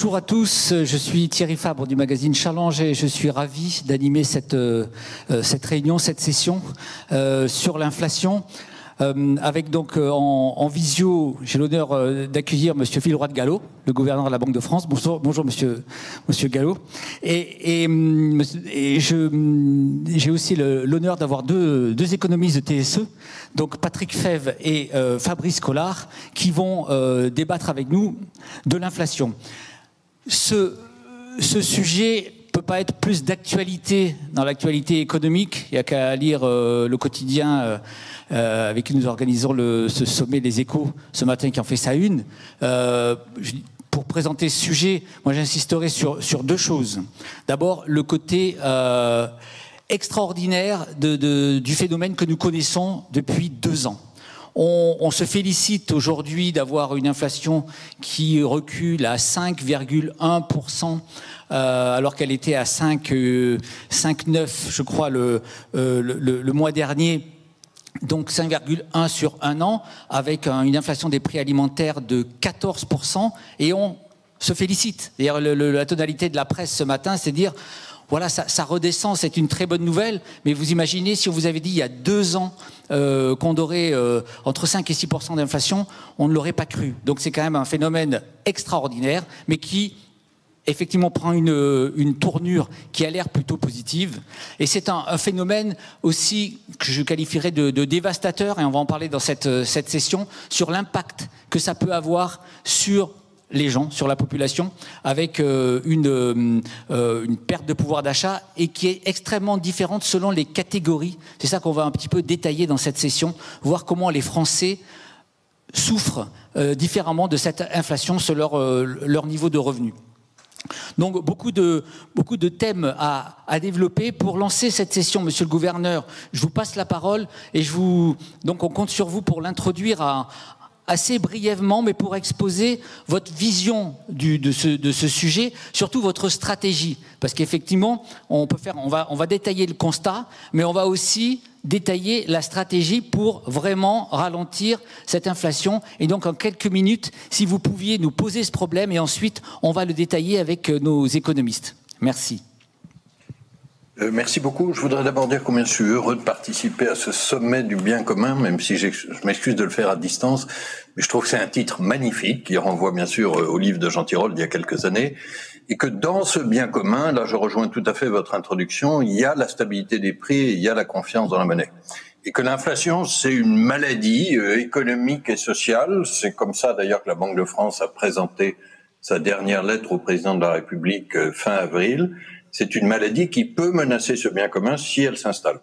Bonjour à tous, je suis Thierry Fabre du magazine Challenge et je suis ravi d'animer cette réunion, cette session sur l'inflation. Avec donc en visio, j'ai l'honneur d'accueillir Monsieur Villeroy de Galhau, le gouverneur de la Banque de France. Bonjour Monsieur Galhau. Et j'ai aussi l'honneur d'avoir deux économistes de TSE, donc Patrick Fèvre et Fabrice Collard, qui vont débattre avec nous de l'inflation. Ce sujet peut pas être plus d'actualité dans l'actualité économique. Il n'y a qu'à lire le quotidien avec qui nous organisons ce sommet des Échos ce matin qui en fait sa une. Pour présenter ce sujet, moi j'insisterai sur deux choses. D'abord, le côté extraordinaire du phénomène que nous connaissons depuis 2 ans. On se félicite aujourd'hui d'avoir une inflation qui recule à 5,1%, alors qu'elle était à 5,9, je crois, le mois dernier. Donc 5,1 sur un an, avec une inflation des prix alimentaires de 14%, et on se félicite. D'ailleurs, la tonalité de la presse ce matin, c'est de dire, voilà, ça redescend, c'est une très bonne nouvelle, mais vous imaginez si on vous avait dit il y a 2 ans qu'on aurait entre 5 et 6% d'inflation, on ne l'aurait pas cru. Donc c'est quand même un phénomène extraordinaire, mais qui effectivement prend une tournure qui a l'air plutôt positive. Et c'est un phénomène aussi que je qualifierais de dévastateur, et on va en parler dans cette session, sur l'impact que ça peut avoir sur les gens, sur la population, avec une perte de pouvoir d'achat et qui est extrêmement différente selon les catégories. C'est ça qu'on va un petit peu détailler dans cette session, voir comment les Français souffrent différemment de cette inflation selon leur niveau de revenu. Donc beaucoup de thèmes à développer. Pour lancer cette session, Monsieur le Gouverneur, je vous passe la parole et donc on compte sur vous pour l'introduire assez brièvement, mais pour exposer votre vision de ce sujet, surtout votre stratégie, parce qu'effectivement on va détailler le constat, mais on va aussi détailler la stratégie pour vraiment ralentir cette inflation. Et donc en quelques minutes, si vous pouviez nous poser ce problème, et ensuite on va le détailler avec nos économistes. Merci. Merci beaucoup. Je voudrais d'abord dire combien je suis heureux de participer à ce sommet du bien commun, même si je m'excuse de le faire à distance, mais je trouve que c'est un titre magnifique qui renvoie bien sûr au livre de Jean Tirole d'il y a quelques années, et que dans ce bien commun, là je rejoins tout à fait votre introduction, il y a la stabilité des prix et il y a la confiance dans la monnaie. Et que l'inflation, c'est une maladie économique et sociale. C'est comme ça d'ailleurs que la Banque de France a présenté sa dernière lettre au président de la République fin avril. C'est une maladie qui peut menacer ce bien commun si elle s'installe.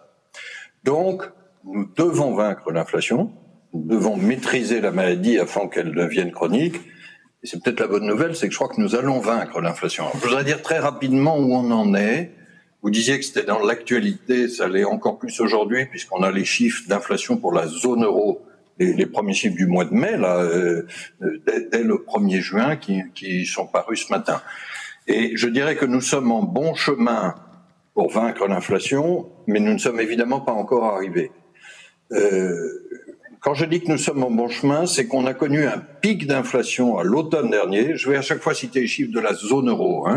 Donc, nous devons vaincre l'inflation, nous devons maîtriser la maladie afin qu'elle devienne chronique. Et c'est peut-être la bonne nouvelle, c'est que je crois que nous allons vaincre l'inflation. Je voudrais dire très rapidement où on en est. Vous disiez que c'était dans l'actualité, ça l'est encore plus aujourd'hui, puisqu'on a les chiffres d'inflation pour la zone euro, les premiers chiffres du mois de mai, là, dès le 1er juin, qui sont parus ce matin. Et je dirais que nous sommes en bon chemin pour vaincre l'inflation, mais nous ne sommes évidemment pas encore arrivés. Quand je dis que nous sommes en bon chemin, c'est qu'on a connu un pic d'inflation à l'automne dernier. Je vais à chaque fois citer les chiffres de la zone euro.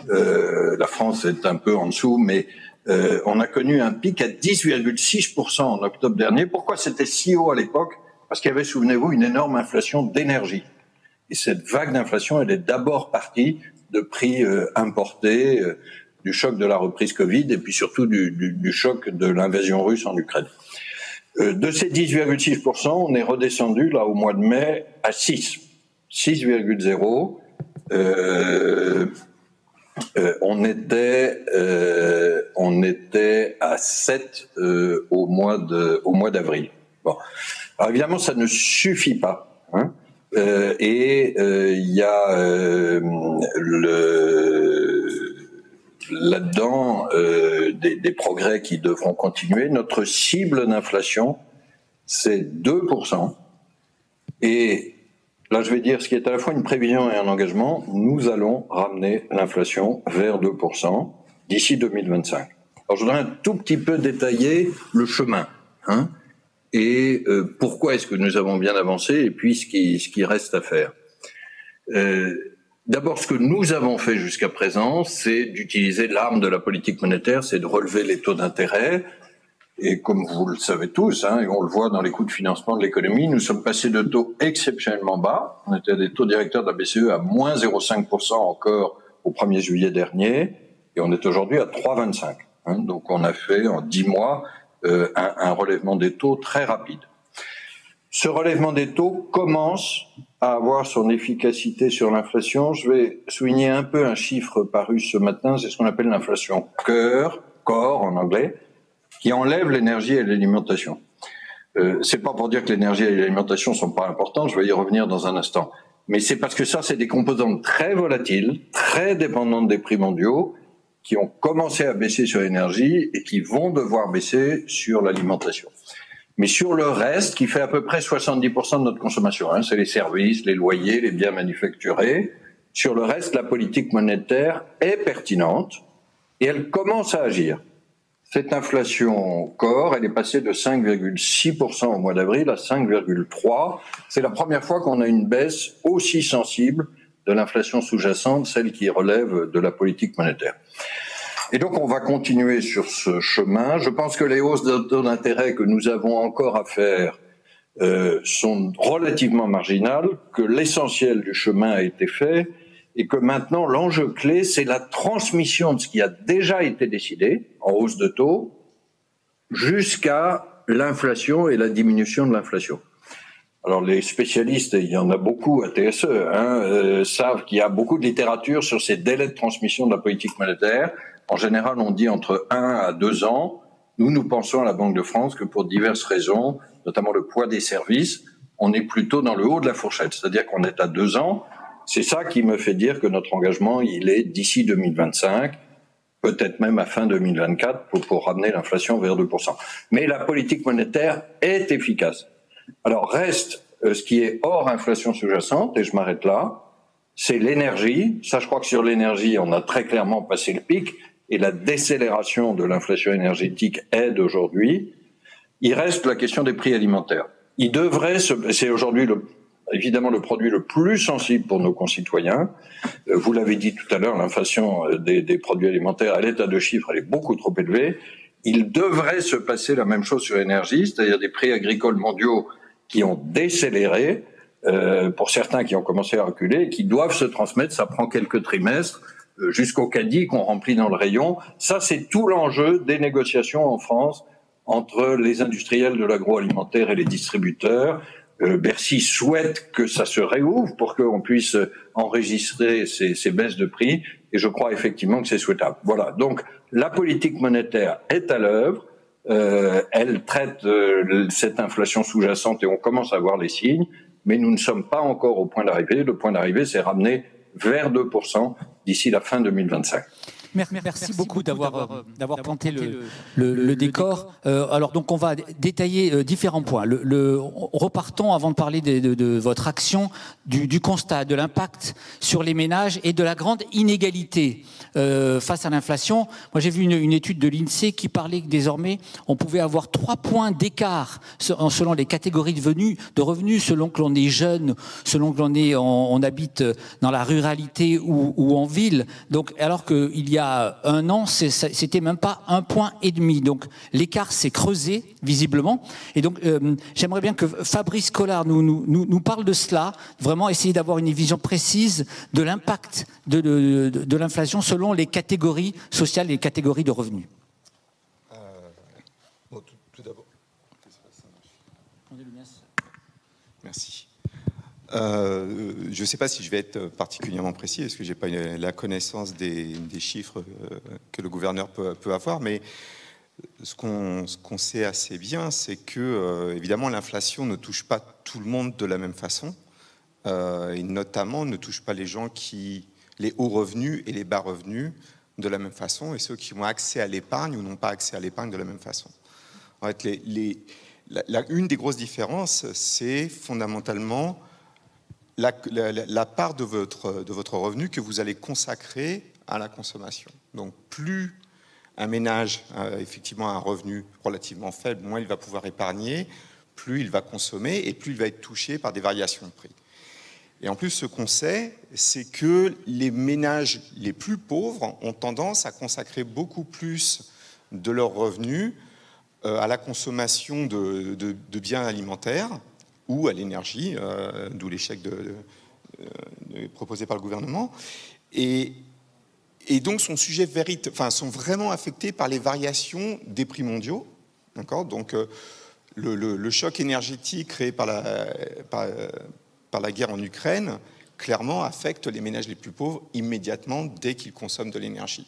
La France est un peu en dessous, mais on a connu un pic à 10,6% en octobre dernier. Pourquoi c'était si haut à l'époque? Parce qu'il y avait, souvenez-vous, une énorme inflation d'énergie. Et cette vague d'inflation, elle est d'abord partie de prix importés, du choc de la reprise Covid et puis surtout du choc de l'invasion russe en Ukraine. De ces 10,6%, on est redescendu là au mois de mai à 6,0. On était à 7 au mois d'avril. Bon, alors évidemment, ça ne suffit pas. Il y a là-dedans des progrès qui devront continuer. Notre cible d'inflation, c'est 2%. Et là, je vais dire ce qui est à la fois une prévision et un engagement. Nous allons ramener l'inflation vers 2% d'ici 2025. Alors, je voudrais un tout petit peu détailler le chemin, et pourquoi est-ce que nous avons bien avancé et puis ce qui reste à faire. D'abord, ce que nous avons fait jusqu'à présent, c'est d'utiliser l'arme de la politique monétaire, c'est de relever les taux d'intérêt. Et comme vous le savez tous, et on le voit dans les coûts de financement de l'économie, nous sommes passés de taux exceptionnellement bas. On était à des taux directeurs de la BCE à moins 0,5% encore au 1er juillet dernier, et on est aujourd'hui à 3,25. Donc on a fait en 10 mois un relèvement des taux très rapide. Ce relèvement des taux commence à avoir son efficacité sur l'inflation. Je vais souligner un peu un chiffre paru ce matin, c'est ce qu'on appelle l'inflation core en anglais, qui enlève l'énergie et l'alimentation. C'est pas pour dire que l'énergie et l'alimentation sont pas importantes, je vais y revenir dans un instant. Mais c'est parce que ça, c'est des composantes très volatiles, très dépendantes des prix mondiaux, qui ont commencé à baisser sur l'énergie et qui vont devoir baisser sur l'alimentation. Mais sur le reste, qui fait à peu près 70% de notre consommation, c'est les services, les loyers, les biens manufacturés. Sur le reste, la politique monétaire est pertinente et elle commence à agir. Cette inflation core, elle est passée de 5,6% au mois d'avril à 5,3%. C'est la première fois qu'on a une baisse aussi sensible de l'inflation sous-jacente, celle qui relève de la politique monétaire. Et donc, on va continuer sur ce chemin. Je pense que les hausses de taux d'intérêt que nous avons encore à faire sont relativement marginales, que l'essentiel du chemin a été fait et que maintenant, l'enjeu clé, c'est la transmission de ce qui a déjà été décidé en hausse de taux jusqu'à l'inflation et la diminution de l'inflation. Alors, les spécialistes, il y en a beaucoup à TSE, savent qu'il y a beaucoup de littérature sur ces délais de transmission de la politique monétaire. En général, on dit entre 1 à 2 ans. Nous pensons à la Banque de France que pour diverses raisons, notamment le poids des services, on est plutôt dans le haut de la fourchette, c'est-à-dire qu'on est à 2 ans. C'est ça qui me fait dire que notre engagement, il est d'ici 2025, peut-être même à fin 2024, pour ramener l'inflation vers 2%. Mais la politique monétaire est efficace. Alors reste ce qui est hors inflation sous-jacente, et je m'arrête là, c'est l'énergie. Ça, je crois que sur l'énergie, on a très clairement passé le pic, et la décélération de l'inflation énergétique aide aujourd'hui. Il reste la question des prix alimentaires. C'est aujourd'hui évidemment le produit le plus sensible pour nos concitoyens. Vous l'avez dit tout à l'heure, l'inflation des produits alimentaires, elle est à 2 chiffres, elle est beaucoup trop élevée. Il devrait se passer la même chose sur l'énergie, c'est-à-dire des prix agricoles mondiaux qui ont décéléré, pour certains qui ont commencé à reculer, et qui doivent se transmettre. Ça prend quelques trimestres jusqu'au caddie qu'on remplit dans le rayon. Ça, c'est tout l'enjeu des négociations en France entre les industriels de l'agroalimentaire et les distributeurs. Bercy souhaite que ça se réouvre pour qu'on puisse enregistrer ces baisses de prix, et je crois effectivement que c'est souhaitable. Voilà, donc la politique monétaire est à l'œuvre, elle traite cette inflation sous-jacente et on commence à voir les signes, mais nous ne sommes pas encore au point d'arrivée. Le point d'arrivée, c'est ramener vers 2% d'ici la fin 2025. Merci beaucoup d'avoir planté le décor. Alors donc on va détailler différents points. Repartons avant de parler de votre action, du constat, de l'impact sur les ménages et de la grande inégalité face à l'inflation. Moi j'ai vu une étude de l'INSEE qui parlait que désormais on pouvait avoir 3 points d'écart selon les catégories de revenus, selon que l'on est jeune, selon que on habite dans la ruralité ou en ville. Donc alors qu'il y a 1 an, c'était même pas 1,5 point. Donc l'écart s'est creusé visiblement. Et donc j'aimerais bien que Fabrice Collard nous parle de cela, vraiment essayer d'avoir une vision précise de l'impact de l'inflation selon les catégories sociales et les catégories de revenus. Tout d'abord. Merci. Je ne sais pas si je vais être particulièrement précis, parce que je n'ai pas la connaissance des chiffres que le gouverneur peut avoir, mais ce qu'on sait assez bien, c'est que, évidemment, l'inflation ne touche pas tout le monde de la même façon, et notamment ne touche pas les gens les hauts revenus et les bas revenus de la même façon, et ceux qui ont accès à l'épargne ou n'ont pas accès à l'épargne de la même façon. En fait, une des grosses différences, c'est fondamentalement la part de votre revenu que vous allez consacrer à la consommation. Donc plus un ménage a effectivement un revenu relativement faible, moins il va pouvoir épargner, plus il va consommer et plus il va être touché par des variations de prix. Et en plus, ce qu'on sait, c'est que les ménages les plus pauvres ont tendance à consacrer beaucoup plus de leurs revenus à la consommation de biens alimentaires ou à l'énergie, d'où l'échec proposé par le gouvernement. Et donc sont sont vraiment affectés par les variations des prix mondiaux. D'accord ? Donc le choc énergétique créé par la guerre en Ukraine clairement affecte les ménages les plus pauvres immédiatement dès qu'ils consomment de l'énergie.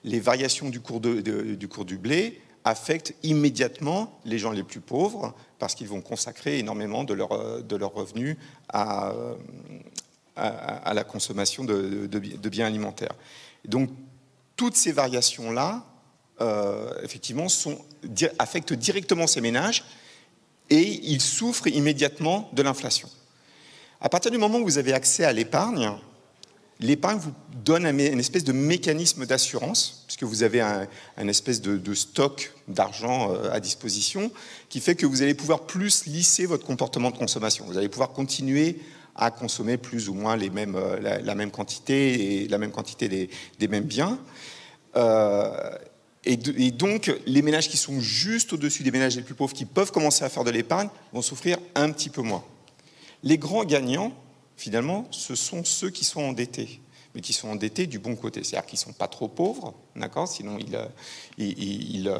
Les variations du cours du blé affectent immédiatement les gens les plus pauvres parce qu'ils vont consacrer énormément de leurs revenus à la consommation de biens alimentaires. Donc, toutes ces variations-là, effectivement, affectent directement ces ménages et ils souffrent immédiatement de l'inflation. À partir du moment où vous avez accès à l'épargne vous donne une espèce de mécanisme d'assurance, puisque vous avez un espèce de stock d'argent à disposition, qui fait que vous allez pouvoir plus lisser votre comportement de consommation. Vous allez pouvoir continuer à consommer plus ou moins la même quantité et la même quantité des mêmes biens. Et donc, les ménages qui sont juste au-dessus des ménages les plus pauvres, qui peuvent commencer à faire de l'épargne, vont souffrir un petit peu moins. Les grands gagnants, finalement, ce sont ceux qui sont endettés, mais qui sont endettés du bon côté. C'est-à-dire qu'ils ne sont pas trop pauvres, d'accord ? Sinon, ils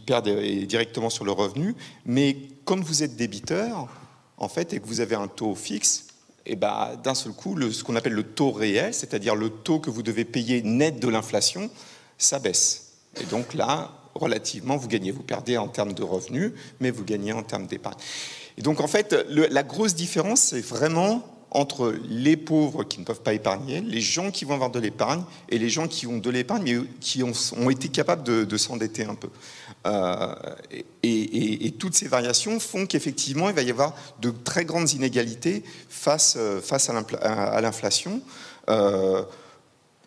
perdent directement sur le revenu. Mais quand vous êtes débiteur, en fait, et que vous avez un taux fixe, et d'un seul coup, ce qu'on appelle le taux réel, c'est-à-dire le taux que vous devez payer net de l'inflation, ça baisse. Et donc là, relativement, vous gagnez. Vous perdez en termes de revenus, mais vous gagnez en termes d'épargne. Et donc, en fait, la grosse différence, c'est vraiment entre les pauvres qui ne peuvent pas épargner, les gens qui vont avoir de l'épargne, et les gens qui ont de l'épargne, mais qui ont été capables de s'endetter un peu. Et toutes ces variations font qu'effectivement, il va y avoir de très grandes inégalités face à l'inflation.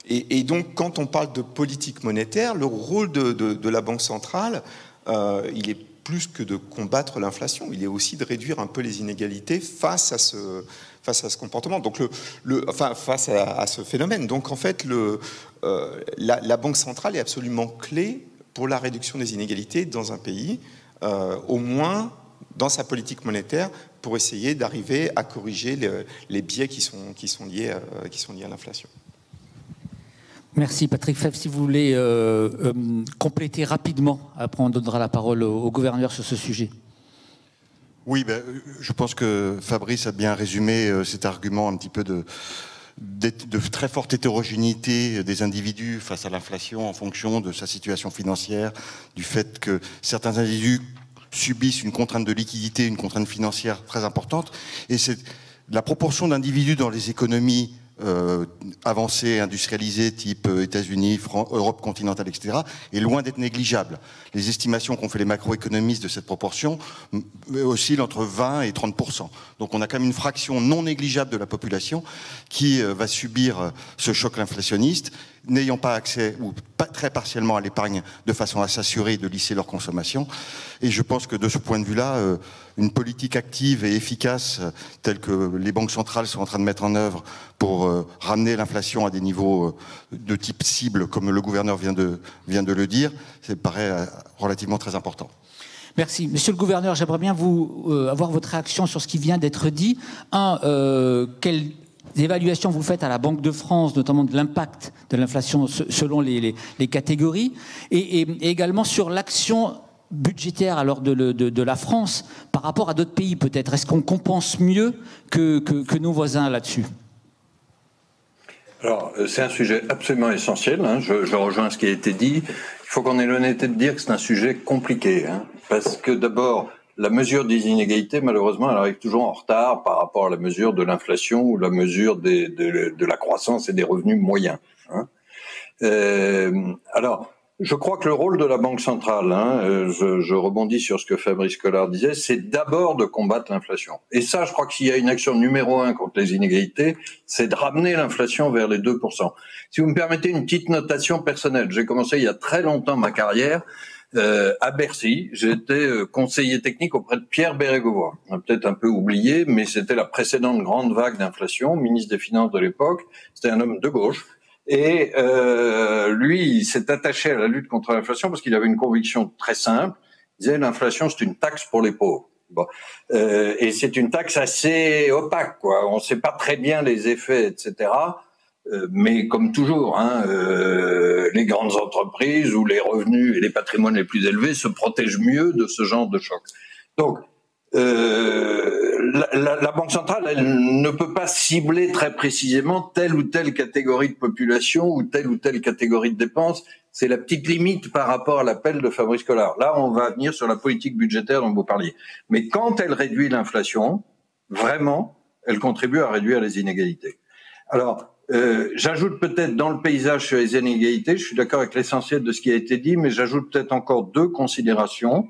Et donc, quand on parle de politique monétaire, le rôle de la Banque centrale, il est plus que de combattre l'inflation, il est aussi de réduire un peu les inégalités face à ce comportement, donc face à ce phénomène. Donc en fait, la Banque centrale est absolument clé pour la réduction des inégalités dans un pays, au moins dans sa politique monétaire, pour essayer d'arriver à corriger les biais qui sont liés à l'inflation. Merci Patrick Febvre. Si vous voulez compléter rapidement, après on donnera la parole au gouverneur sur ce sujet. Oui, je pense que Fabrice a bien résumé cet argument un petit peu de très forte hétérogénéité des individus face à l'inflation en fonction de sa situation financière, du fait que certains individus subissent une contrainte de liquidité, une contrainte financière très importante, et c'est la proportion d'individus dans les économies avancées, industrialisées, type États-Unis, Europe continentale, etc., est loin d'être négligeable. Les estimations qu'ont fait les macroéconomistes de cette proportion oscillent entre 20 et 30%. Donc on a quand même une fraction non négligeable de la population qui va subir ce choc inflationniste, n'ayant pas accès, ou pas très partiellement à l'épargne, de façon à s'assurer de lisser leur consommation. Et je pense que de ce point de vue-là, une politique active et efficace, telle que les banques centrales sont en train de mettre en œuvre pour ramener l'inflation à des niveaux de type cible, comme le gouverneur vient de le dire, ça me paraît relativement très important. Merci. Monsieur le gouverneur, j'aimerais bien avoir votre réaction sur ce qui vient d'être dit. Quelle évaluation vous faites à la Banque de France, notamment de l'impact de l'inflation selon les catégories, et également sur l'action budgétaire alors de la France par rapport à d'autres pays peut-être. Est-ce qu'on compense mieux que nos voisins là-dessus ? Alors, c'est un sujet absolument essentiel, hein. Je rejoins ce qui a été dit. Il faut qu'on ait l'honnêteté de dire que c'est un sujet compliqué, hein, parce que d'abord, la mesure des inégalités, malheureusement, elle arrive toujours en retard par rapport à la mesure de l'inflation ou la mesure de la croissance et des revenus moyens, hein. Alors, je crois que le rôle de la Banque centrale, hein, je rebondis sur ce que Fabrice Collard disait, c'est d'abord de combattre l'inflation. Et ça, je crois qu'il y a une action numéro 1 contre les inégalités, c'est de ramener l'inflation vers les 2%. Si vous me permettez une petite notation personnelle, j'ai commencé il y a très longtemps ma carrière à Bercy. J'étais conseiller technique auprès de Pierre Bérégovoy. On a peut-être un peu oublié, mais c'était la précédente grande vague d'inflation, ministre des Finances de l'époque. C'était un homme de gauche. Et lui, il s'est attaché à la lutte contre l'inflation parce qu'il avait une conviction très simple. Il disait l'inflation, c'est une taxe pour les pauvres. Bon. Et c'est une taxe assez opaque, quoi. On ne sait pas très bien les effets, etc. Mais comme toujours, les grandes entreprises où les revenus et les patrimoines les plus élevés se protègent mieux de ce genre de choc. Donc, la Banque centrale, elle ne peut pas cibler très précisément telle ou telle catégorie de population ou telle catégorie de dépenses. C'est la petite limite par rapport à l'appel de Fabrice Collard. Là, on va venir sur la politique budgétaire dont vous parliez. Mais quand elle réduit l'inflation, vraiment, elle contribue à réduire les inégalités. Alors, j'ajoute peut-être dans le paysage sur les inégalités, je suis d'accord avec l'essentiel de ce qui a été dit, mais j'ajoute peut-être encore deux considérations.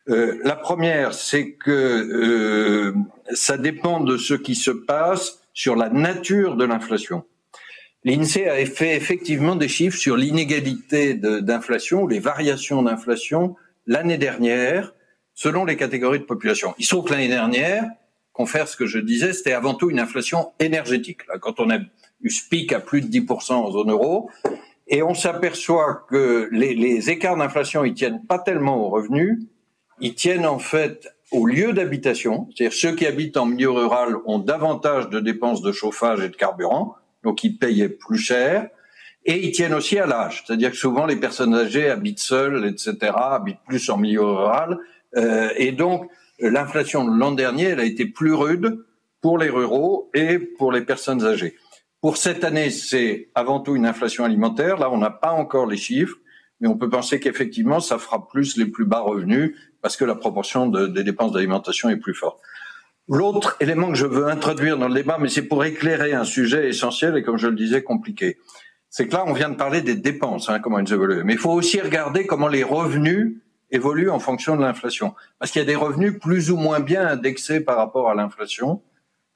La première, c'est que ça dépend de ce qui se passe sur la nature de l'inflation. L'INSEE a fait effectivement des chiffres sur l'inégalité d'inflation, les variations d'inflation l'année dernière, selon les catégories de population. Il se trouve que l'année dernière, confère ce que je disais, c'était avant tout une inflation énergétique. Là, quand on a eu ce pic à plus de 10% en zone euro, et on s'aperçoit que les écarts d'inflation, ils tiennent pas tellement aux revenus, ils tiennent en fait au lieu d'habitation, c'est-à-dire ceux qui habitent en milieu rural ont davantage de dépenses de chauffage et de carburant, donc ils payaient plus cher, et ils tiennent aussi à l'âge, c'est-à-dire que souvent les personnes âgées habitent seules, etc., habitent plus en milieu rural, et donc l'inflation de l'an dernier, elle a été plus rude pour les ruraux et pour les personnes âgées. Pour cette année, c'est avant tout une inflation alimentaire, là on n'a pas encore les chiffres, mais on peut penser qu'effectivement ça fera plus les plus bas revenus, parce que la proportion des dépenses d'alimentation est plus forte. L'autre élément que je veux introduire dans le débat, mais c'est pour éclairer un sujet essentiel et comme je le disais, compliqué, c'est que là, on vient de parler des dépenses, comment elles évoluent. Mais il faut aussi regarder comment les revenus évoluent en fonction de l'inflation. Parce qu'il y a des revenus plus ou moins bien indexés par rapport à l'inflation.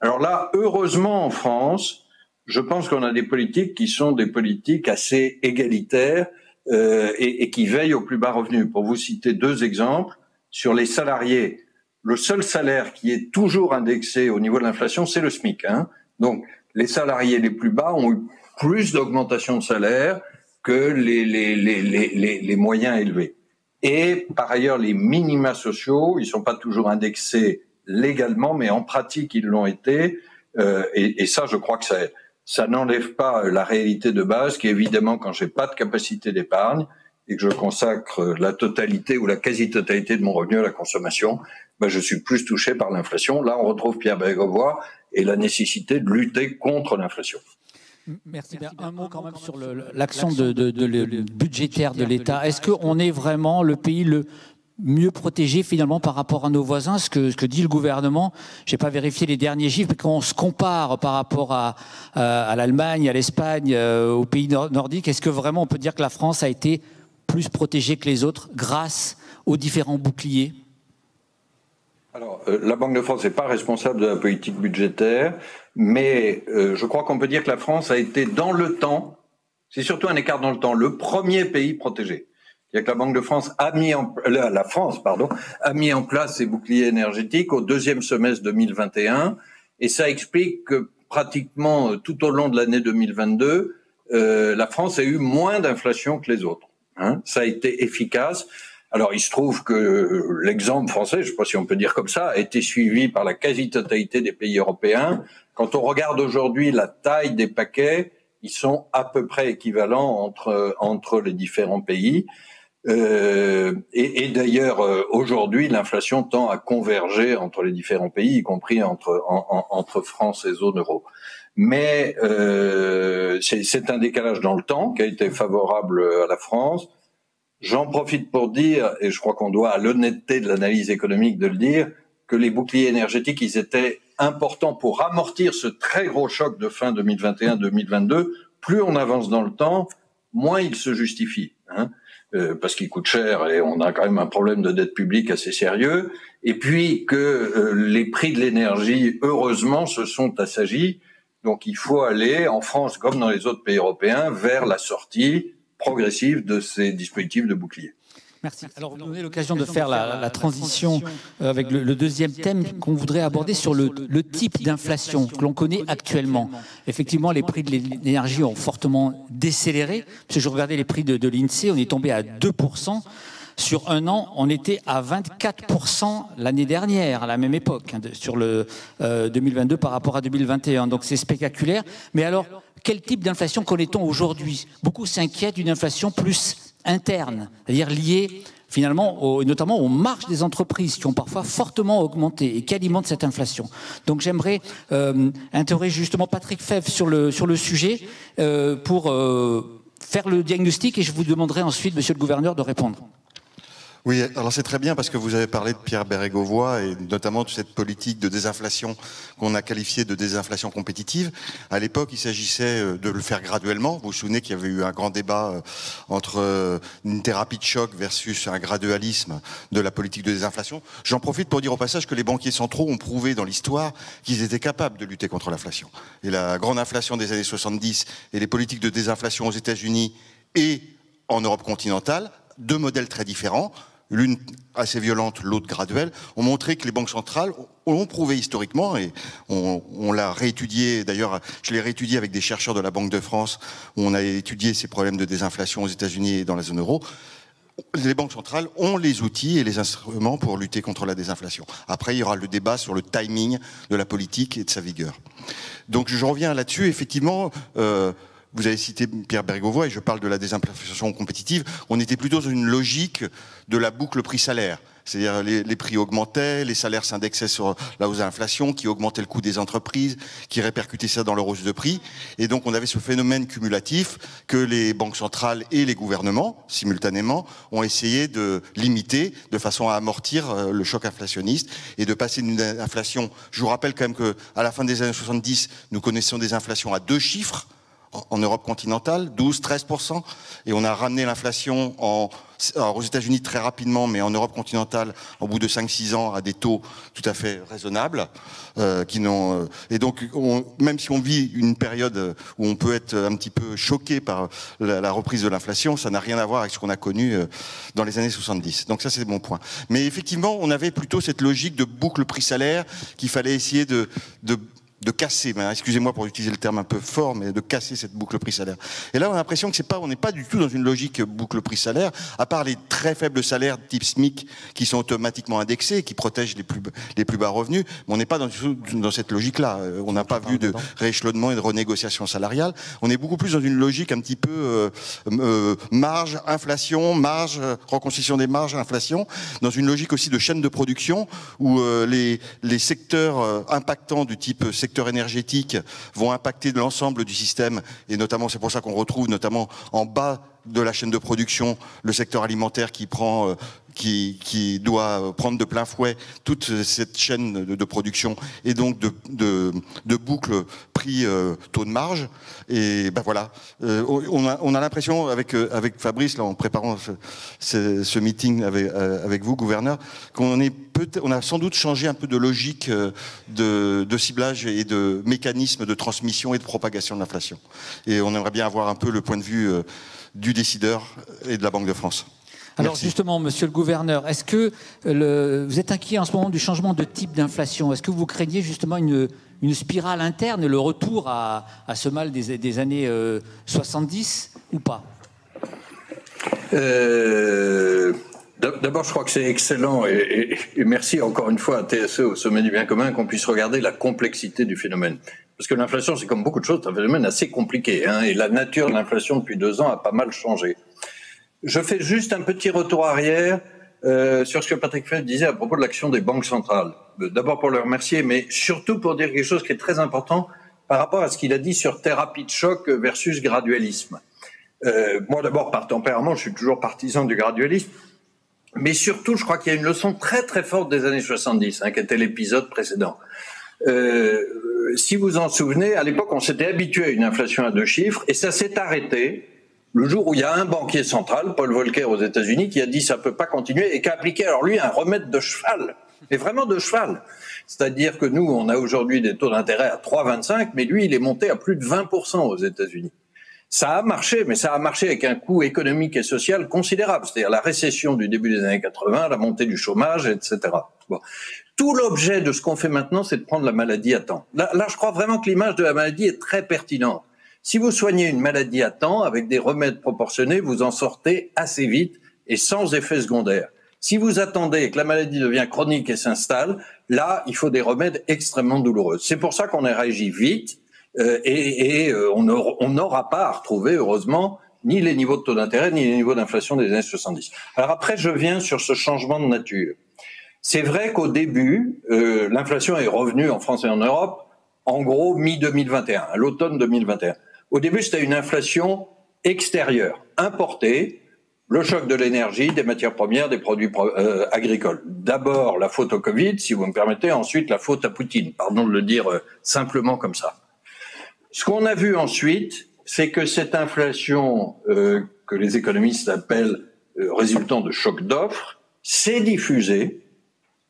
Alors là, heureusement en France, je pense qu'on a des politiques qui sont des politiques assez égalitaires et qui veillent aux plus bas revenus. Pour vous citer deux exemples, sur les salariés, le seul salaire qui est toujours indexé au niveau de l'inflation, c'est le SMIC. Donc, les salariés les plus bas ont eu plus d'augmentation de salaire que les moyens élevés. Et par ailleurs, les minima sociaux, ils sont pas toujours indexés légalement, mais en pratique, ils l'ont été. Et ça, je crois que ça n'enlève pas la réalité de base, qui est évidemment quand j'ai pas de capacité d'épargne, et que je consacre la totalité ou la quasi-totalité de mon revenu à la consommation, je suis plus touché par l'inflation. Là, on retrouve Pierre Bérégovoy et la nécessité de lutter contre l'inflation. Merci. Un mot quand même sur l'action budgétaire de l'État. Est-ce qu'on est vraiment le pays le mieux protégé finalement par rapport à nos voisins, ce que dit le gouvernement? Je n'ai pas vérifié les derniers chiffres, mais quand on se compare par rapport à l'Allemagne, à l'Espagne, aux pays nordiques, est-ce que vraiment on peut dire que la France a été plus protégée que les autres grâce aux différents boucliers? Alors, la Banque de France n'est pas responsable de la politique budgétaire, mais je crois qu'on peut dire que la France a été dans le temps, c'est surtout un écart dans le temps, le premier pays protégé. C'est-à-dire que la Banque de France a mis en place ses boucliers énergétiques au deuxième semestre 2021, et ça explique que pratiquement tout au long de l'année 2022, la France a eu moins d'inflation que les autres. Ça a été efficace. Alors, il se trouve que l'exemple français, je ne sais pas si on peut dire comme ça, a été suivi par la quasi-totalité des pays européens. Quand on regarde aujourd'hui la taille des paquets, ils sont à peu près équivalents entre les différents pays. Et d'ailleurs, aujourd'hui, l'inflation tend à converger entre les différents pays, y compris entre France et zone euro. Mais c'est un décalage dans le temps qui a été favorable à la France. J'en profite pour dire, et je crois qu'on doit à l'honnêteté de l'analyse économique de le dire, que les boucliers énergétiques, ils étaient importants pour amortir ce très gros choc de fin 2021-2022. Plus on avance dans le temps, moins ils se justifient, parce qu'ils coûtent cher et on a quand même un problème de dette publique assez sérieux. Et puis que les prix de l'énergie, heureusement, se sont assagis. Donc il faut aller, en France comme dans les autres pays européens, vers la sortie progressive de ces dispositifs de bouclier. Merci. Alors, vous nous donnez l'occasion de faire la transition avec le deuxième thème qu'on voudrait aborder sur le type d'inflation que l'on connaît actuellement. Effectivement, les prix de l'énergie ont fortement décéléré. Parce que je regardais les prix de l'INSEE, on est tombé à 2%. Sur un an, on était à 24% l'année dernière, à la même époque, sur le 2022 par rapport à 2021. Donc c'est spectaculaire. Mais alors, quel type d'inflation connaît-on aujourd'hui? Beaucoup s'inquiètent d'une inflation plus interne, c'est-à-dire liée finalement notamment aux marges des entreprises qui ont parfois fortement augmenté et qui alimentent cette inflation. Donc j'aimerais interroger justement Patrick Fèvre sur le sujet pour faire le diagnostic et je vous demanderai ensuite, monsieur le gouverneur, de répondre. Oui, alors c'est très bien parce que vous avez parlé de Pierre Bérégovoy et notamment de cette politique de désinflation qu'on a qualifiée de désinflation compétitive. À l'époque, il s'agissait de le faire graduellement. Vous vous souvenez qu'il y avait eu un grand débat entre une thérapie de choc versus un gradualisme de la politique de désinflation. J'en profite pour dire au passage que les banquiers centraux ont prouvé dans l'histoire qu'ils étaient capables de lutter contre l'inflation. Et la grande inflation des années 70 et les politiques de désinflation aux États-Unis et en Europe continentale, deux modèles très différents, l'une assez violente, l'autre graduelle, ont montré que les banques centrales ont prouvé historiquement, et on l'a réétudié, d'ailleurs je l'ai réétudié avec des chercheurs de la Banque de France, où on a étudié ces problèmes de désinflation aux États-Unis et dans la zone euro. Les banques centrales ont les outils et les instruments pour lutter contre la désinflation. Après, il y aura le débat sur le timing de la politique et de sa vigueur. Donc je reviens là-dessus, effectivement... vous avez cité Pierre Bérégovoy et je parle de la désinflation compétitive. On était plutôt dans une logique de la boucle prix-salaire. C'est-à-dire les prix augmentaient, les salaires s'indexaient sur la hausse de l'inflation, qui augmentait le coût des entreprises, qui répercutait ça dans leur hausse de prix. Et donc on avait ce phénomène cumulatif que les banques centrales et les gouvernements, simultanément, ont essayé de limiter de façon à amortir le choc inflationniste et de passer d'une inflation... Je vous rappelle quand même qu'à la fin des années 70, nous connaissions des inflations à 2 chiffres, en Europe continentale, 12-13%, et on a ramené l'inflation aux États-Unis très rapidement, mais en Europe continentale, au bout de 5-6 ans, à des taux tout à fait raisonnables. Et donc, même si on vit une période où on peut être un petit peu choqué par la reprise de l'inflation, ça n'a rien à voir avec ce qu'on a connu dans les années 70. Donc ça, c'est mon point. Mais effectivement, on avait plutôt cette logique de boucle prix-salaire qu'il fallait essayer de casser, excusez-moi pour utiliser le terme un peu fort, mais de casser cette boucle prix-salaire. Et là, on a l'impression que on n'est pas du tout dans une logique boucle prix-salaire, à part les très faibles salaires type SMIC qui sont automatiquement indexés et qui protègent les plus bas revenus, mais on n'est pas dans cette logique-là. On n'a pas vu de rééchelonnement et de renégociation salariale. On est beaucoup plus dans une logique un petit peu marge, inflation, marge, reconstitution des marges, inflation, dans une logique aussi de chaîne de production où les secteurs impactants du type secteur énergétique vont impacter l'ensemble du système, et notamment c'est pour ça qu'on retrouve notamment en bas de la chaîne de production le secteur alimentaire qui doit prendre de plein fouet toute cette chaîne de production et donc de boucle prix taux de marge. Et ben voilà, on a l'impression avec Fabrice là, en préparant ce meeting avec vous, gouverneur, qu'on a sans doute changé un peu de logique de ciblage et de mécanisme de transmission et de propagation de l'inflation. Et on aimerait bien avoir un peu le point de vue du décideur et de la Banque de France. Alors Merci. justement, monsieur le gouverneur, est-ce que vous êtes inquiet en ce moment du changement de type d'inflation? Est-ce que vous craignez justement une spirale interne, le retour à ce mal des années 70 ou pas? D'abord, je crois que c'est excellent et merci encore une fois à TSE, au Sommet du bien commun, qu'on puisse regarder la complexité du phénomène. Parce que l'inflation, c'est comme beaucoup de choses, c'est un phénomène assez compliqué, et la nature de l'inflation depuis 2 ans a pas mal changé. Je fais juste un petit retour arrière sur ce que Patrick Fèvre disait à propos de l'action des banques centrales. D'abord pour le remercier, mais surtout pour dire quelque chose qui est très important par rapport à ce qu'il a dit sur thérapie de choc versus gradualisme. Moi d'abord, par tempérament, je suis toujours partisan du gradualisme, mais surtout, je crois qu'il y a une leçon très très forte des années 70, qui était l'épisode précédent. Si vous en souvenez, à l'époque, on s'était habitué à une inflation à 2 chiffres, et ça s'est arrêté le jour où il y a un banquier central, Paul Volcker aux États-Unis, qui a dit ça peut pas continuer et qui a appliqué alors lui un remède de cheval, mais vraiment de cheval. C'est-à-dire que nous, on a aujourd'hui des taux d'intérêt à 3,25, mais lui, il est monté à plus de 20% aux États-Unis. Ça a marché, mais ça a marché avec un coût économique et social considérable, c'est-à-dire la récession du début des années 80, la montée du chômage, etc. Bon. Tout l'objet de ce qu'on fait maintenant, c'est de prendre la maladie à temps. Là, je crois vraiment que l'image de la maladie est très pertinente. Si vous soignez une maladie à temps, avec des remèdes proportionnés, vous en sortez assez vite et sans effet secondaire. Si vous attendez que la maladie devienne chronique et s'installe, là, il faut des remèdes extrêmement douloureux. C'est pour ça qu'on a réagi vite. On n'aura pas à retrouver, heureusement, ni les niveaux de taux d'intérêt, ni les niveaux d'inflation des années 70. Alors après, je viens sur ce changement de nature. C'est vrai qu'au début, l'inflation est revenue en France et en Europe, en gros, mi-2021, à l'automne 2021. Au début, c'était une inflation extérieure, importée, le choc de l'énergie, des matières premières, des produits agricoles. D'abord, la faute au Covid, si vous me permettez, ensuite la faute à Poutine, pardon de le dire simplement comme ça. Ce qu'on a vu ensuite, c'est que cette inflation que les économistes appellent résultant de choc d'offres s'est diffusée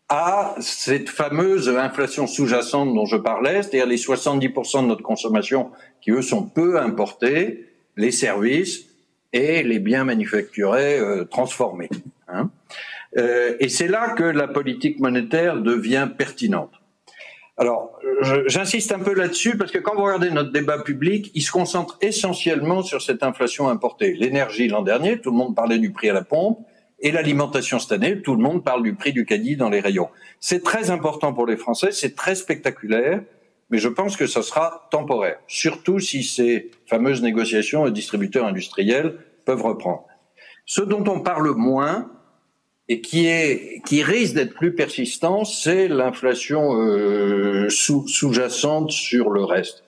à cette fameuse inflation sous-jacente dont je parlais, c'est-à-dire les 70% de notre consommation qui, eux, sont peu importés, les services et les biens manufacturés transformés. Hein. Et c'est là que la politique monétaire devient pertinente. Alors, j'insiste un peu là-dessus parce que quand vous regardez notre débat public, il se concentre essentiellement sur cette inflation importée. L'énergie l'an dernier, tout le monde parlait du prix à la pompe, et l'alimentation cette année, tout le monde parle du prix du caddie dans les rayons. C'est très important pour les Français, c'est très spectaculaire, mais je pense que ça sera temporaire, surtout si ces fameuses négociations aux distributeurs industriels peuvent reprendre. Ce dont on parle moins, et qui risque d'être plus persistant, c'est l'inflation sous-jacente sur le reste.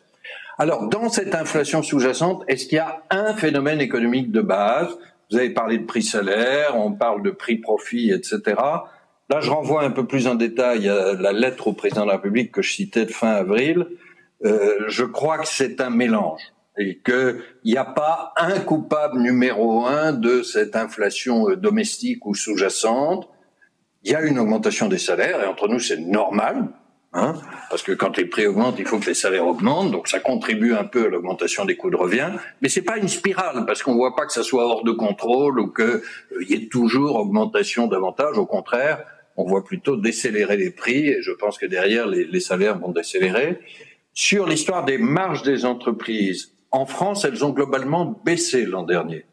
Alors, dans cette inflation sous-jacente, est-ce qu'il y a un phénomène économique de base? Vous avez parlé de prix-salaire, on parle de prix-profit, etc. Là, je renvoie un peu plus en détail à la lettre au président de la République que je citais de fin avril. Je crois que c'est un mélange et qu'il n'y a pas un coupable numéro un de cette inflation domestique ou sous-jacente. Il y a une augmentation des salaires et entre nous, c'est normal. Hein, parce que quand les prix augmentent, il faut que les salaires augmentent, donc ça contribue un peu à l'augmentation des coûts de revient, mais c'est pas une spirale, parce qu'on voit pas que ça soit hors de contrôle ou qu'il y ait toujours augmentation davantage, au contraire, on voit plutôt décélérer les prix, et je pense que derrière, les salaires vont décélérer. Sur l'histoire des marges des entreprises, en France, elles ont globalement baissé l'an dernier.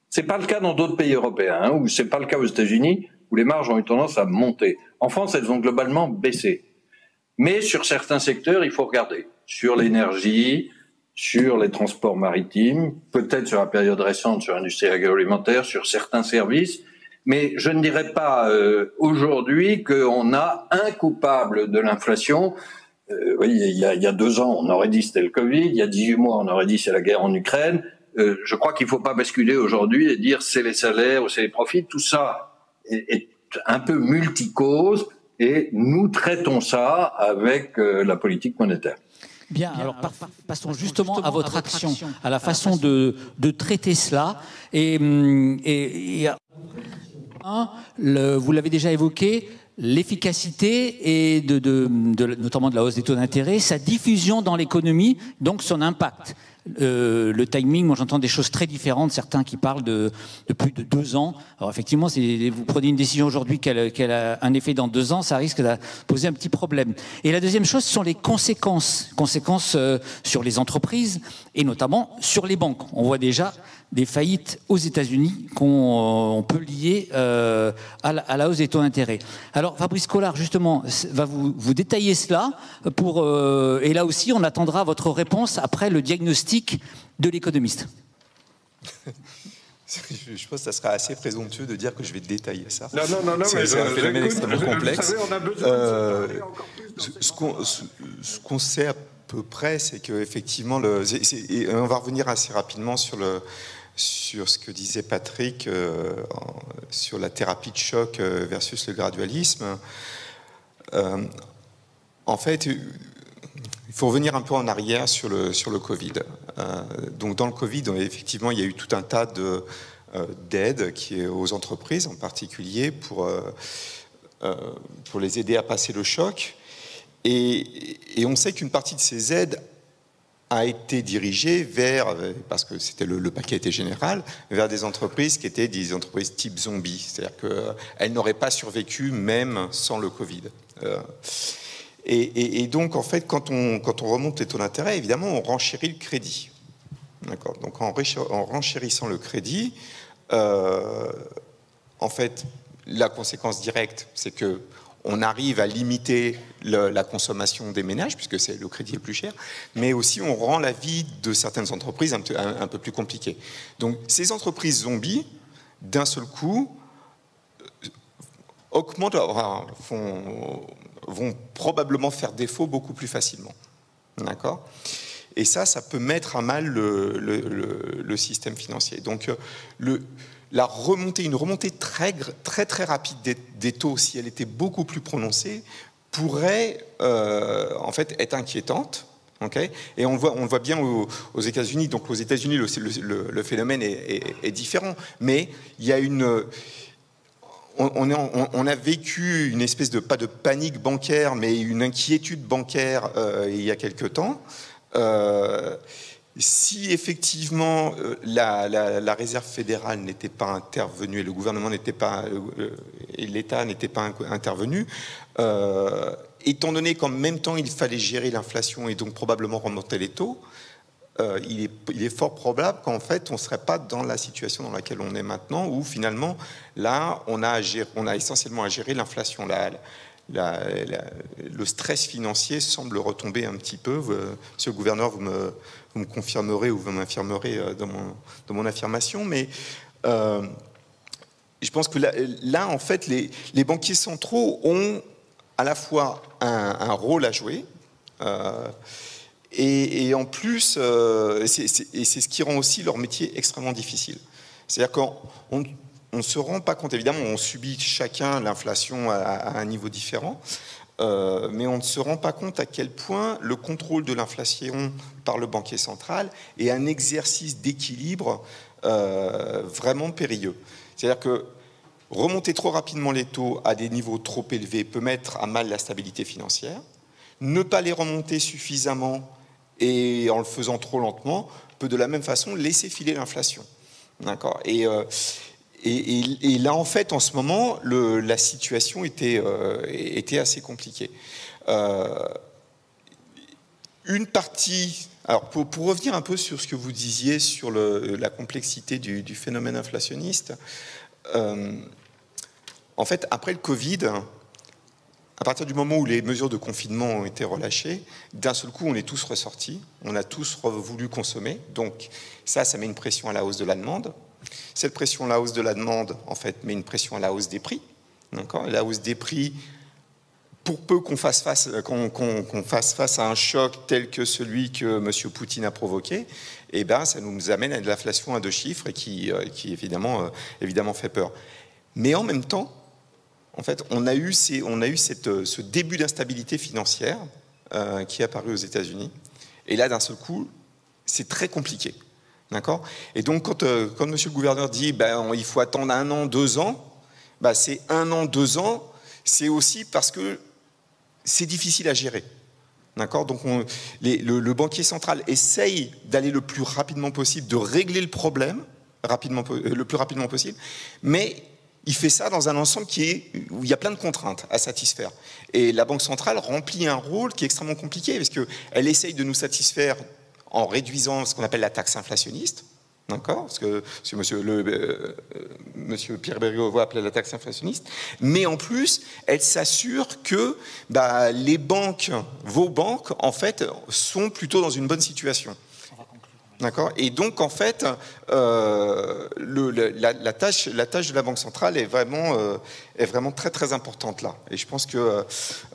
C'est pas le cas dans d'autres pays européens, hein, ou c'est pas le cas aux États-Unis, où les marges ont eu tendance à monter. En France, elles ont globalement baissé. Mais sur certains secteurs, il faut regarder. Sur l'énergie, sur les transports maritimes, peut-être sur la période récente, sur l'industrie agroalimentaire, sur certains services. Mais je ne dirais pas aujourd'hui qu'on a un coupable de l'inflation. Oui, il y a 2 ans, on aurait dit c'était le Covid. Il y a 18 mois, on aurait dit c'est la guerre en Ukraine. Je crois qu'il ne faut pas basculer aujourd'hui et dire c'est les salaires ou c'est les profits. Tout ça est un peu multicause. Et nous traitons ça avec la politique monétaire. Bien, alors passons justement à votre action, à la façon de traiter cela. Vous l'avez déjà évoqué, l'efficacité et notamment de la hausse des taux d'intérêt, sa diffusion dans l'économie, donc son impact. Le timing, moi j'entends des choses très différentes, certains qui parlent de plus de 2 ans. Alors effectivement, si vous prenez une décision aujourd'hui qu'elle a un effet dans 2 ans, ça risque de poser un petit problème. Et la deuxième chose, ce sont les conséquences sur les entreprises et notamment sur les banques. On voit déjà des faillites aux États-Unis qu'on peut lier à la hausse des taux d'intérêt. Alors Fabrice Collard, justement, va vous détailler cela et là aussi, on attendra votre réponse après le diagnostic de l'économiste. Je pense que ça sera assez présomptueux de dire que je vais détailler ça. Non, c'est un phénomène extrêmement complexe. Ce qu'on sait à peu près, c'est qu'effectivement, et on va revenir assez rapidement sur ce que disait Patrick sur la thérapie de choc versus le gradualisme. En fait, il faut revenir un peu en arrière sur le Covid. Donc dans le Covid, effectivement, il y a eu tout un tas d'aides aux entreprises en particulier pour les aider à passer le choc. Et on sait qu'une partie de ces aides a été dirigé vers, parce que c'était le paquet était général, vers des entreprises qui étaient des entreprises type zombie. C'est-à-dire qu'elles n'auraient pas survécu même sans le Covid. Et donc, en fait, quand on remonte les taux d'intérêt, évidemment, on renchérit le crédit. D'accord. Donc, en renchérissant le crédit, en fait, la conséquence directe, c'est que on arrive à limiter la consommation des ménages, puisque le crédit est plus cher, mais aussi on rend la vie de certaines entreprises un peu plus compliquée. Donc ces entreprises zombies, d'un seul coup, vont probablement faire défaut beaucoup plus facilement. D'accord ? Et ça peut mettre à mal le système financier. Donc une remontée très rapide des taux, si elle était beaucoup plus prononcée, pourrait en fait être inquiétante. Okay, et on le voit bien aux États-Unis. Donc aux États-Unis, le phénomène est différent, mais il y a on a vécu une espèce pas de panique bancaire, mais une inquiétude bancaire il y a quelque temps. Si effectivement la Réserve fédérale n'était pas intervenue et le gouvernement n'était pas et l'État n'était pas intervenu, étant donné qu'en même temps il fallait gérer l'inflation et donc probablement remonter les taux, il est fort probable qu'en fait on ne serait pas dans la situation dans laquelle on est maintenant, où finalement là on a essentiellement à gérer l'inflation. Le stress financier semble retomber un petit peu. Monsieur le gouverneur, vous me confirmerez ou vous m'infirmerez dans mon affirmation, mais je pense que là en fait, les banquiers centraux ont à la fois un rôle à jouer, et en plus, c'est ce qui rend aussi leur métier extrêmement difficile. C'est-à-dire qu'on ne se rend pas compte, évidemment, on subit chacun l'inflation à un niveau différent, mais on ne se rend pas compte à quel point le contrôle de l'inflation par le banquier central est un exercice d'équilibre vraiment périlleux. C'est-à-dire que remonter trop rapidement les taux à des niveaux trop élevés peut mettre à mal la stabilité financière. Ne pas les remonter suffisamment et en le faisant trop lentement peut de la même façon laisser filer l'inflation. D'accord ? Et là, en fait, en ce moment, la situation était assez compliquée. Une partie... Alors, pour revenir un peu sur ce que vous disiez sur la complexité du phénomène inflationniste, en fait, après le Covid, à partir du moment où les mesures de confinement ont été relâchées, d'un seul coup, on est tous ressortis, on a tous voulu consommer. Donc, ça met une pression à la hausse de la demande. Cette pression à la hausse de la demande, en fait, met une pression à la hausse des prix. D'accord ? La hausse des prix, pour peu qu'on fasse face à un choc tel que celui que M. Poutine a provoqué, eh ben, ça nous amène à de l'inflation à 2 chiffres et qui évidemment fait peur. Mais en même temps, en fait, on a eu ce début d'instabilité financière qui est apparu aux États-Unis. Et là, d'un seul coup, c'est très compliqué. D'accord ? Et donc, quand monsieur le gouverneur dit il faut attendre 1 an, 2 ans, c'est 1 an, 2 ans, c'est aussi parce que c'est difficile à gérer. D'accord ? Donc, le banquier central essaye d'aller le plus rapidement possible, de régler le problème le plus rapidement possible, mais il fait ça dans un ensemble où il y a plein de contraintes à satisfaire. Et la Banque centrale remplit un rôle qui est extrêmement compliqué, parce qu'elle essaye de nous satisfaire en réduisant ce qu'on appelle la taxe inflationniste, d'accord ? Ce que monsieur Pierre Bérégovoy appelait la taxe inflationniste. Mais en plus, elle s'assure que vos banques, en fait, sont plutôt dans une bonne situation. D'accord ? Et donc, en fait, la tâche de la Banque centrale est vraiment très, très importante là. Et je pense que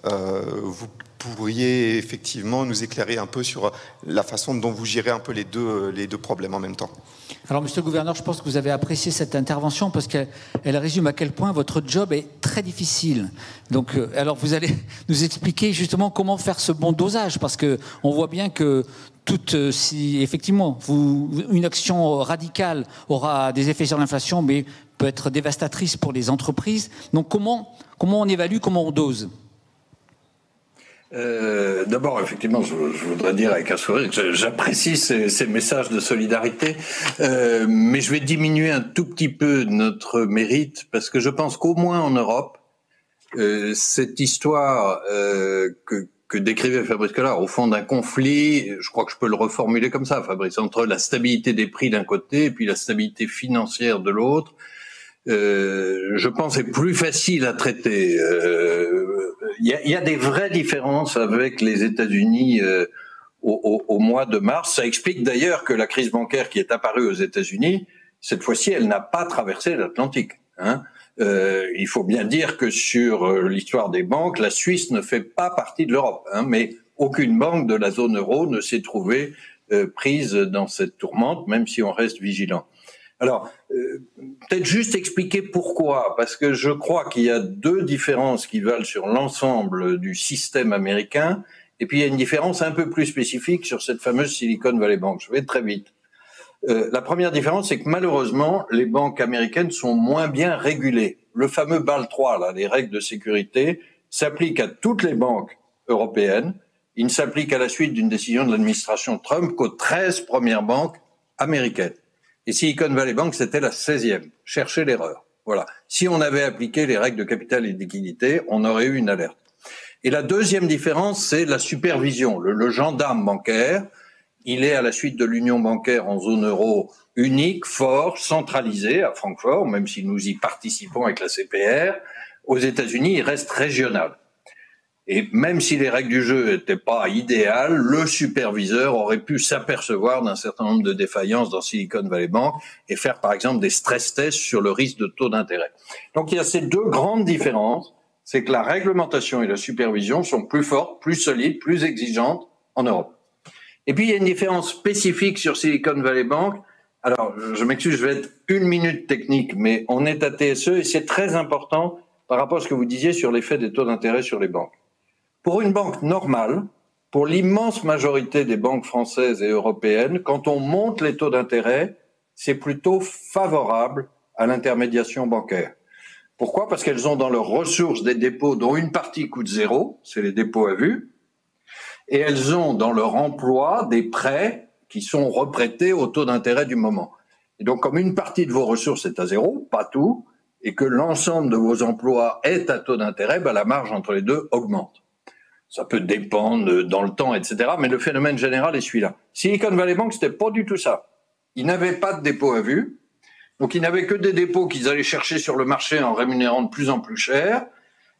vous pourriez effectivement nous éclairer un peu sur la façon dont vous gérez un peu les deux problèmes en même temps. Alors, monsieur le gouverneur, je pense que vous avez apprécié cette intervention parce qu'elle résume à quel point votre job est très difficile. Donc, alors vous allez nous expliquer justement comment faire ce bon dosage, parce qu'on voit bien que si effectivement une action radicale aura des effets sur l'inflation, mais peut être dévastatrice pour les entreprises. Donc, comment on évalue, comment on dose ? D'abord, effectivement, je voudrais dire avec un sourire que j'apprécie ces messages de solidarité, mais je vais diminuer un tout petit peu notre mérite, parce que je pense qu'au moins en Europe, cette histoire que décrivait Fabrice Collard, au fond d'un conflit, je crois que je peux le reformuler comme ça, Fabrice, entre la stabilité des prix d'un côté et puis la stabilité financière de l'autre, je pense c'est plus facile à traiter. Il y a des vraies différences avec les États-Unis au mois de mars. Ça explique d'ailleurs que la crise bancaire qui est apparue aux États-Unis, cette fois-ci, elle n'a pas traversé l'Atlantique. Hein. Il faut bien dire que sur l'histoire des banques, la Suisse ne fait pas partie de l'Europe, hein, mais aucune banque de la zone euro ne s'est trouvée prise dans cette tourmente, même si on reste vigilant. Alors, peut-être juste expliquer pourquoi, parce que je crois qu'il y a deux différences qui valent sur l'ensemble du système américain, et puis il y a une différence un peu plus spécifique sur cette fameuse Silicon Valley Bank. Je vais très vite. La première différence, c'est que malheureusement, les banques américaines sont moins bien régulées. Le fameux Bâle III, là, les règles de sécurité, s'appliquent à toutes les banques européennes. Il ne s'applique à la suite d'une décision de l'administration Trump qu'aux 13 premières banques américaines. Et Silicon Valley Bank, c'était la 16e. Cherchez l'erreur. Voilà. Si on avait appliqué les règles de capital et de liquidité, on aurait eu une alerte. Et la deuxième différence, c'est la supervision. Le gendarme bancaire, il est à la suite de l'union bancaire en zone euro unique, fort, centralisé à Francfort, même si nous y participons avec la CPR. Aux États-Unis, il reste régional. Et même si les règles du jeu n'étaient pas idéales, le superviseur aurait pu s'apercevoir d'un certain nombre de défaillances dans Silicon Valley Bank et faire par exemple des stress tests sur le risque de taux d'intérêt. Donc il y a ces deux grandes différences, c'est que la réglementation et la supervision sont plus fortes, plus solides, plus exigeantes en Europe. Et puis il y a une différence spécifique sur Silicon Valley Bank. Alors je m'excuse, je vais être une minute technique, mais on est à TSE et c'est très important par rapport à ce que vous disiez sur l'effet des taux d'intérêt sur les banques. Pour une banque normale, pour l'immense majorité des banques françaises et européennes, quand on monte les taux d'intérêt, c'est plutôt favorable à l'intermédiation bancaire. Pourquoi? Parce qu'elles ont dans leurs ressources des dépôts dont une partie coûte zéro, c'est les dépôts à vue, et elles ont dans leur emploi des prêts qui sont reprêtés au taux d'intérêt du moment. Et donc, comme une partie de vos ressources est à zéro, pas tout, et que l'ensemble de vos emplois est à taux d'intérêt, ben la marge entre les deux augmente. Ça peut dépendre dans le temps, etc. Mais le phénomène général est celui-là. Silicon Valley Bank, c'était pas du tout ça. Ils n'avaient pas de dépôt à vue. Donc, ils n'avaient que des dépôts qu'ils allaient chercher sur le marché en rémunérant de plus en plus cher.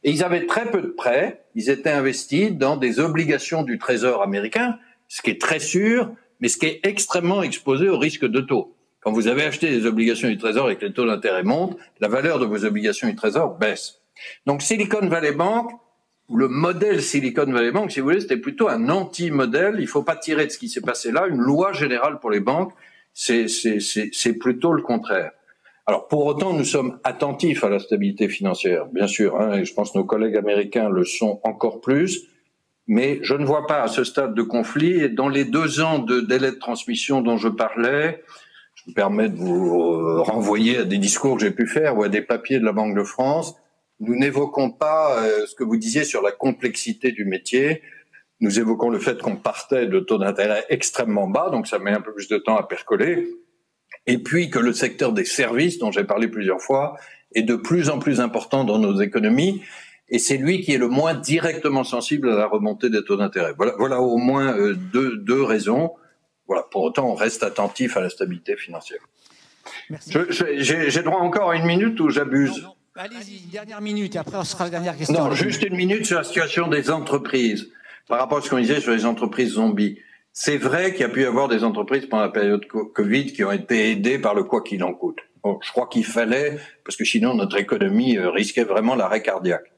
Et ils avaient très peu de prêts. Ils étaient investis dans des obligations du Trésor américain, ce qui est très sûr, mais ce qui est extrêmement exposé au risque de taux. Quand vous avez acheté des obligations du Trésor et que les taux d'intérêt montent, la valeur de vos obligations du Trésor baisse. Donc, Silicon Valley Bank, le modèle Silicon Valley Bank, si vous voulez, c'était plutôt un anti-modèle. Il ne faut pas tirer de ce qui s'est passé là une loi générale pour les banques. C'est plutôt le contraire. Alors, pour autant, nous sommes attentifs à la stabilité financière, bien sûr, hein, et je pense que nos collègues américains le sont encore plus. Mais je ne vois pas à ce stade de conflit, et dans les 2 ans de délai de transmission dont je parlais, je me permets de vous renvoyer à des discours que j'ai pu faire ou à des papiers de la Banque de France. Nous n'évoquons pas ce que vous disiez sur la complexité du métier. Nous évoquons le fait qu'on partait de taux d'intérêt extrêmement bas, donc ça met un peu plus de temps à percoler. Et puis que le secteur des services, dont j'ai parlé plusieurs fois, est de plus en plus important dans nos économies. Et c'est lui qui est le moins directement sensible à la remontée des taux d'intérêt. Voilà au moins deux raisons. Voilà. Pour autant, on reste attentif à la stabilité financière. J'ai droit encore à 1 minute ou j'abuse? Non. Allez-y, une dernière minute, et après on sera la dernière question. Non, juste 1 minute sur la situation des entreprises, par rapport à ce qu'on disait sur les entreprises zombies. C'est vrai qu'il y a pu y avoir des entreprises pendant la période Covid qui ont été aidées par le quoi qu'il en coûte. Bon, je crois qu'il fallait, parce que sinon notre économie risquait vraiment l'arrêt cardiaque.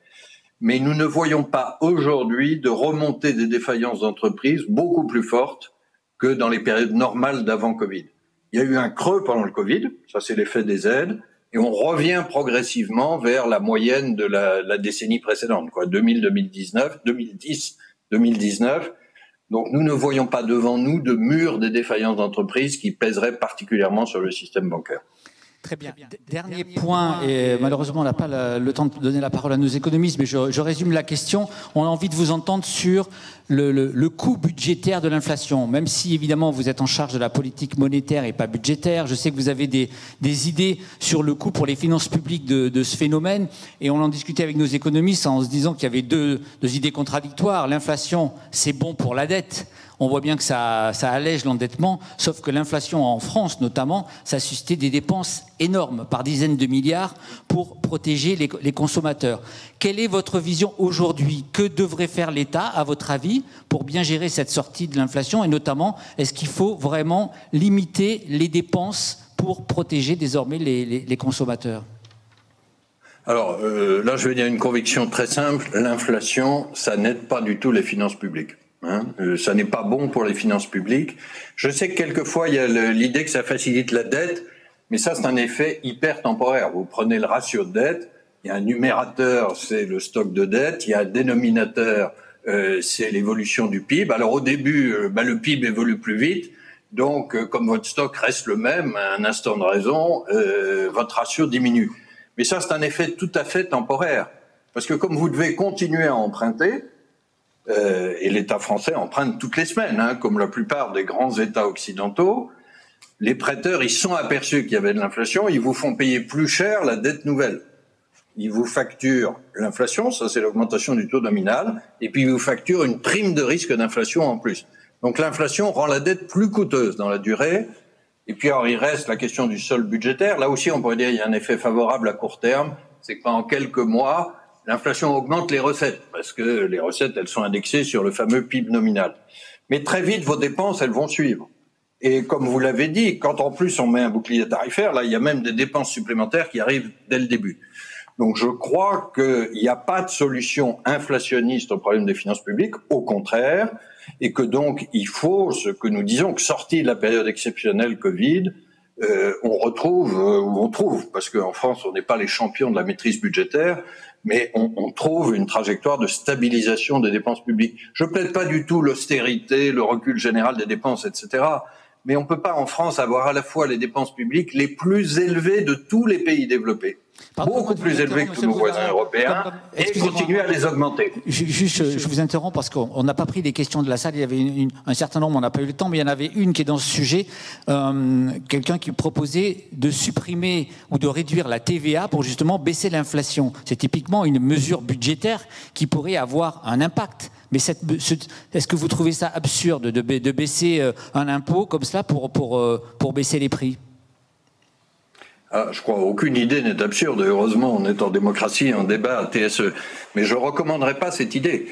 Mais nous ne voyons pas aujourd'hui de remontée des défaillances d'entreprises beaucoup plus forte que dans les périodes normales d'avant Covid. Il y a eu un creux pendant le Covid, ça c'est l'effet des aides, et on revient progressivement vers la moyenne de la décennie précédente, quoi, 2010, 2019. Donc nous ne voyons pas devant nous de mur des défaillances d'entreprises qui pèseraient particulièrement sur le système bancaire. Très bien. Dernier point, et malheureusement on n'a pas le temps de donner la parole à nos économistes, mais je résume la question. On a envie de vous entendre sur le coût budgétaire de l'inflation, même si évidemment vous êtes en charge de la politique monétaire et pas budgétaire. Je sais que vous avez des idées sur le coût pour les finances publiques de ce phénomène, et on en discutait avec nos économistes en se disant qu'il y avait deux idées contradictoires. L'inflation, c'est bon pour la dette. On voit bien que ça allège l'endettement, sauf que l'inflation en France notamment, ça a suscité des dépenses énormes, par dizaines de milliards, pour protéger les consommateurs. Quelle est votre vision aujourd'hui? Que devrait faire l'État, à votre avis, pour bien gérer cette sortie de l'inflation? Et notamment, est-ce qu'il faut vraiment limiter les dépenses pour protéger désormais les consommateurs? Alors là, je vais dire une conviction très simple. L'inflation, ça n'aide pas du tout les finances publiques. Ça n'est pas bon pour les finances publiques. Je sais que quelquefois, il y a l'idée que ça facilite la dette, mais ça, c'est un effet hyper temporaire. Vous prenez le ratio de dette, il y a un numérateur, c'est le stock de dette, il y a un dénominateur, c'est l'évolution du PIB. Alors au début, le PIB évolue plus vite, donc comme votre stock reste le même, à un instant de raison, votre ratio diminue. Mais ça, c'est un effet tout à fait temporaire, parce que comme vous devez continuer à emprunter, et l'État français emprunte toutes les semaines, comme la plupart des grands États occidentaux. Les prêteurs, ils sont aperçus qu'il y avait de l'inflation, ils vous font payer plus cher la dette nouvelle. Ils vous facturent l'inflation, ça c'est l'augmentation du taux nominal, et puis ils vous facturent une prime de risque d'inflation en plus. Donc l'inflation rend la dette plus coûteuse dans la durée. Et puis alors il reste la question du solde budgétaire. Là aussi on pourrait dire qu'il y a un effet favorable à court terme, c'est que pendant quelques mois, l'inflation augmente les recettes, parce que les recettes, elles sont indexées sur le fameux PIB nominal. Mais très vite, vos dépenses, elles vont suivre. Et comme vous l'avez dit, quand en plus on met un bouclier tarifaire, là, il y a même des dépenses supplémentaires qui arrivent dès le début. Donc je crois qu'il n'y a pas de solution inflationniste au problème des finances publiques, au contraire, et que donc il faut, ce que nous disons, que sortie de la période exceptionnelle Covid, on trouve, parce qu'en France, on n'est pas les champions de la maîtrise budgétaire, mais on trouve une trajectoire de stabilisation des dépenses publiques. Je plaide pas du tout l'austérité, le recul général des dépenses, etc. Mais on peut pas en France avoir à la fois les dépenses publiques les plus élevées de tous les pays développés, beaucoup plus élevées que tous nos voisins européens, et continuer à les augmenter. Juste, je vous interromps parce qu'on n'a pas pris les questions de la salle. Il y avait un certain nombre, on n'a pas eu le temps, mais il y en avait une qui est dans ce sujet. Quelqu'un qui proposait de supprimer ou de réduire la TVA pour justement baisser l'inflation. C'est typiquement une mesure budgétaire qui pourrait avoir un impact. Mais est-ce que vous trouvez ça absurde de baisser un impôt comme cela pour baisser les prix? Je crois qu'aucune idée n'est absurde. Heureusement, on est en démocratie, en débat à TSE. Mais je ne recommanderais pas cette idée.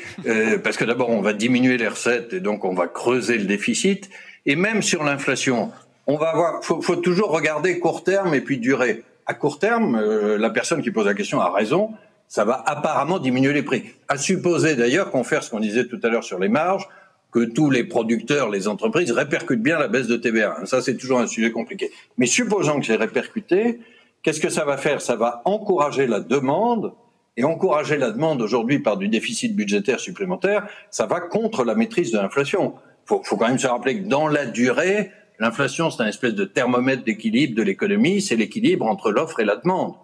Parce que d'abord, on va diminuer les recettes et donc on va creuser le déficit. Et même sur l'inflation, on va avoir, faut toujours regarder court terme et puis durée. À court terme, la personne qui pose la question a raison. Ça va apparemment diminuer les prix. À supposer d'ailleurs qu'on fasse ce qu'on disait tout à l'heure sur les marges, que tous les producteurs, les entreprises répercutent bien la baisse de TVA. Ça, c'est toujours un sujet compliqué. Mais supposons que c'est répercuté, qu'est-ce que ça va faire? Ça va encourager la demande, et encourager la demande aujourd'hui par du déficit budgétaire supplémentaire, ça va contre la maîtrise de l'inflation. Faut quand même se rappeler que dans la durée, l'inflation, c'est un espèce de thermomètre d'équilibre de l'économie, c'est l'équilibre entre l'offre et la demande.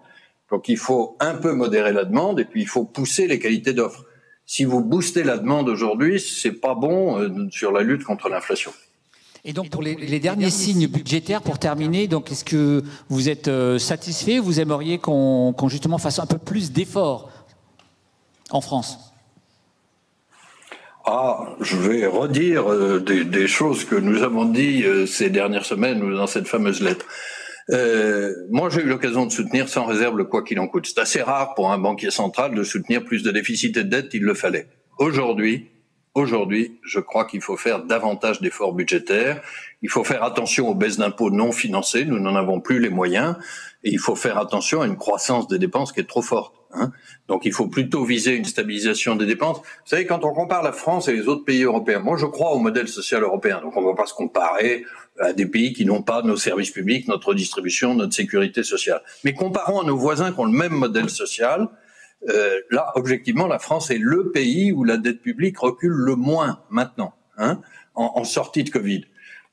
Donc il faut un peu modérer la demande et puis il faut pousser les qualités d'offre. Si vous boostez la demande aujourd'hui, c'est pas bon sur la lutte contre l'inflation. Et donc pour les derniers signes budgétaires, pour terminer, donc est-ce que vous êtes satisfait? Vous aimeriez qu'on justement fasse un peu plus d'efforts en France? Je vais redire des choses que nous avons dit ces dernières semaines ou dans cette fameuse lettre. Moi, j'ai eu l'occasion de soutenir sans réserve le quoi qu'il en coûte. C'est assez rare pour un banquier central de soutenir plus de déficit et de dette, il le fallait. Aujourd'hui, je crois qu'il faut faire davantage d'efforts budgétaires. Il faut faire attention aux baisses d'impôts non financées. Nous n'en avons plus les moyens. Et il faut faire attention à une croissance des dépenses qui est trop forte. Donc, il faut plutôt viser une stabilisation des dépenses. Vous savez, quand on compare la France et les autres pays européens, moi, je crois au modèle social européen. Donc, on ne va pas se comparer à des pays qui n'ont pas nos services publics, notre distribution, notre sécurité sociale. Mais comparons à nos voisins qui ont le même modèle social. Là, objectivement, la France est le pays où la dette publique recule le moins maintenant, en sortie de Covid.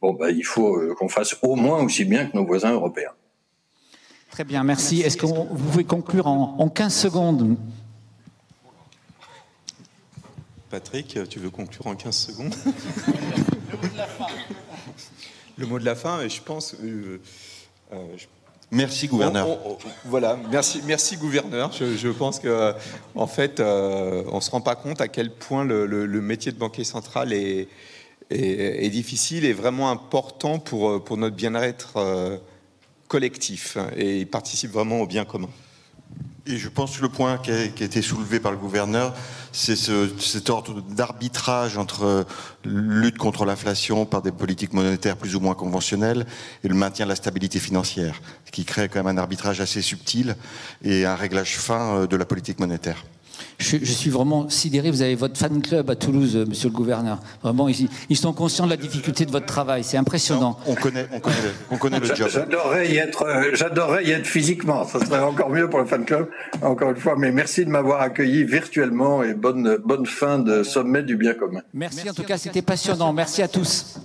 Il faut qu'on fasse au moins aussi bien que nos voisins européens. Très bien, merci. Est-ce que vous pouvez conclure en 15 secondes? Patrick, tu veux conclure en 15 secondes? Le mot de la fin, et je pense... Merci, gouverneur. Voilà, merci gouverneur. Je pense que, en fait, on se rend pas compte à quel point le métier de banquier central est difficile et vraiment important pour notre bien-être collectif, et il participe vraiment au bien commun. Et je pense que le point qui a été soulevé par le gouverneur, c'est cet ordre d'arbitrage entre lutte contre l'inflation par des politiques monétaires plus ou moins conventionnelles et le maintien de la stabilité financière, qui crée quand même un arbitrage assez subtil et un réglage fin de la politique monétaire. Je suis vraiment sidéré. Vous avez votre fan club à Toulouse, monsieur le gouverneur. Vraiment, ils sont conscients de la difficulté de votre travail. C'est impressionnant. On connaît le job. J'adorerais y être physiquement. Ça serait encore mieux pour le fan club. Encore une fois, mais merci de m'avoir accueilli virtuellement et bonne fin de sommet du bien commun. Merci en tout cas, c'était passionnant. Merci à tous.